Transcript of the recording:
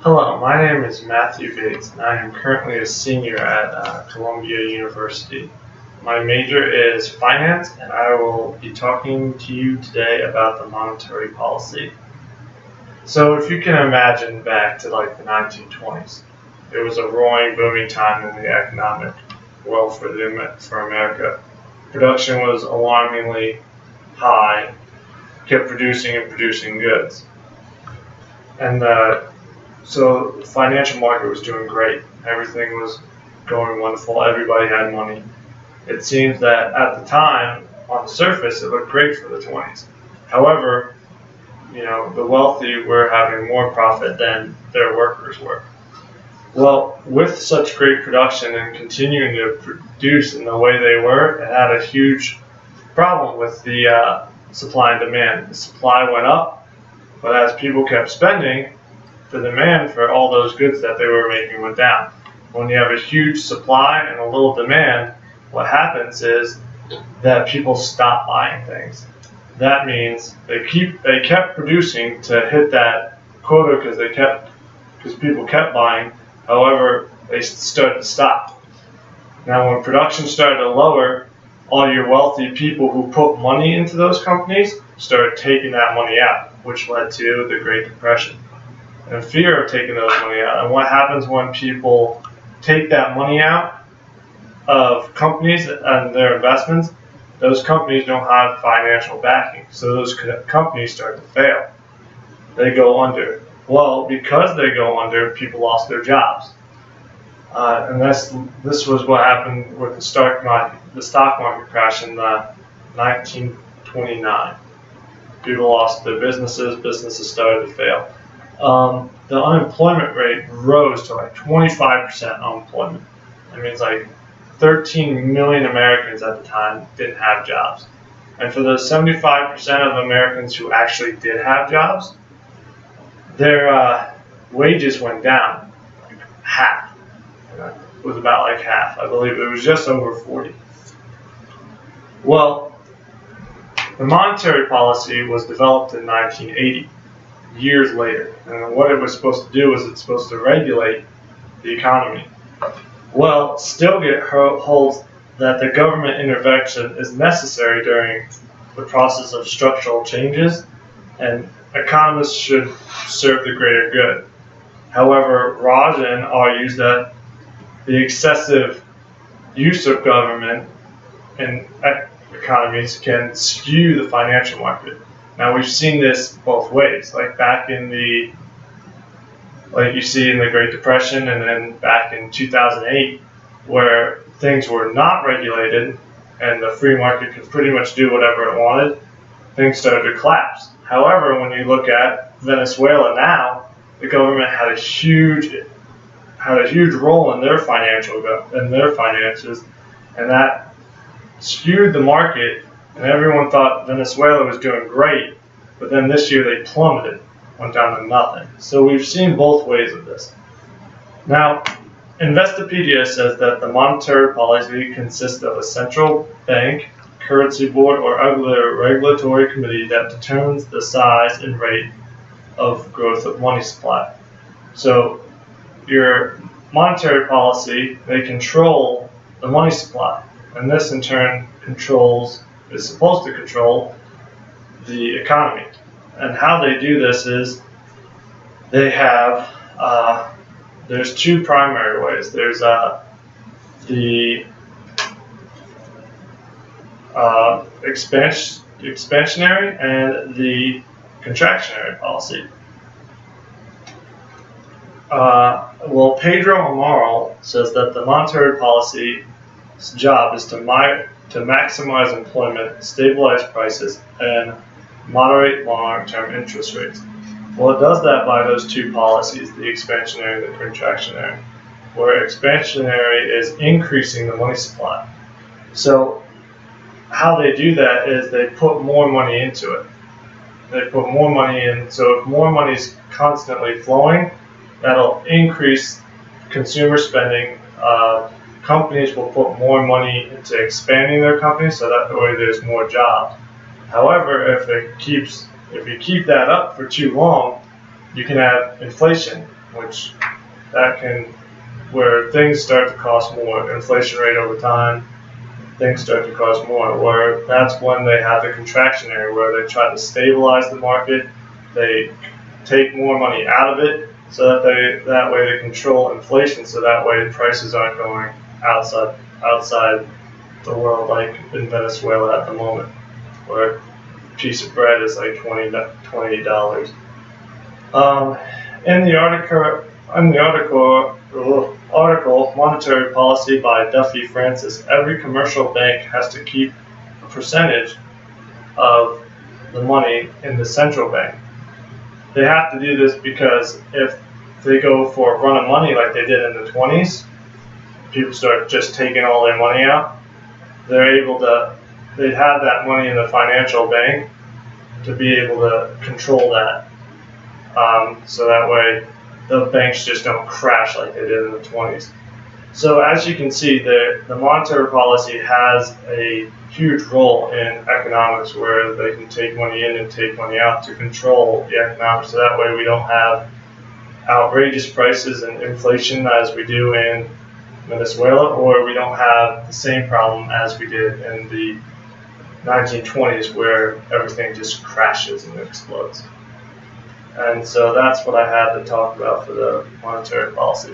Hello, my name is Matthew Bates, and I am currently a senior at Columbia University. My major is finance, and I will be talking to you today about the monetary policy. So, if you can imagine back to like the 1920s, it was a roaring, booming time in the economic world for America. Production was alarmingly high, kept producing and producing goods, and so the financial market was doing great. Everything was going wonderful. Everybody had money. It seems that at the time, on the surface, it looked great for the 20s. However, the wealthy were having more profit than their workers were. Well, with such great production and continuing to produce in the way they were, it had a huge problem with the supply and demand. The supply went up, but as people kept spending, the demand for all those goods that they were making went down. When you have a huge supply and a little demand, what happens is that people stop buying things. That means they kept producing to hit that quota because people kept buying. However, they started to stop. Now, when production started to lower, all your wealthy people who put money into those companies started taking that money out, which led to the Great Depression. And fear of taking those money out. And what happens when people take that money out of companies and their investments? Those companies don't have financial backing, so those companies start to fail. They go under. Well, because they go under, people lost their jobs. And this was what happened with the stock market crash in 1929. People lost their businesses started to fail. The unemployment rate rose to like 25% unemployment. That means like 13 million Americans at the time didn't have jobs. And for the 75% of Americans who actually did have jobs, their wages went down like half. It was about like half. I believe it was just over 40. Well, the monetary policy was developed in 1980. Years later, and what it was supposed to do was it's supposed to regulate the economy. Well, Stilgett holds that the government intervention is necessary during the process of structural changes, and economists should serve the greater good. However, Rajan argues that the excessive use of government in economies can skew the financial market. Now, we've seen this both ways, like you see in the Great Depression and then back in 2008, where things were not regulated and the free market could pretty much do whatever it wanted, things started to collapse. However, when you look at Venezuela now, the government had a huge role in their finances, and that skewed the market. And everyone thought Venezuela was doing great, but then this year they plummeted, went down to nothing. So we've seen both ways of this. Now, Investopedia says that the monetary policy consists of a central bank, currency board, or other regulatory committee that determines the size and rate of growth of money supply. So your monetary policy, they control the money supply, and this in turn is supposed to control the economy. And how they do this is they have, there's two primary ways. There's the expansionary and the contractionary policy. Pedro Amaral says that the monetary policy's job is to maximize employment, stabilize prices, and moderate long-term interest rates. Well, it does that by those two policies, the expansionary and the contractionary, where expansionary is increasing the money supply. So how they do that is they put more money into it. They put more money in, so if more money is constantly flowing, that'll increase consumer spending. Companies will put more money into expanding their companies, so that way there's more jobs. However, if you keep that up for too long, you can have inflation. which where things start to cost more, inflation rate over time, things start to cost more, where that's when they have the contractionary, where they try to stabilize the market, they take more money out of it, so that way they control inflation, so that way prices aren't going outside the world, like in Venezuela at the moment, where a piece of bread is like $20. In the article, Monetary Policy by Duffy Francis, every commercial bank has to keep a percentage of the money in the central bank. They have to do this because if they go for a run of money like they did in the 20s, people start just taking all their money out, they'd have that money in the financial bank to be able to control that. So that way the banks just don't crash like they did in the 20s. So as you can see, the monetary policy has a huge role in economics, where they can take money in and take money out to control the economics. So that way we don't have outrageous prices and inflation as we do in Venezuela, or we don't have the same problem as we did in the 1920s, where everything just crashes and explodes. And so that's what I had to talk about for the monetary policy.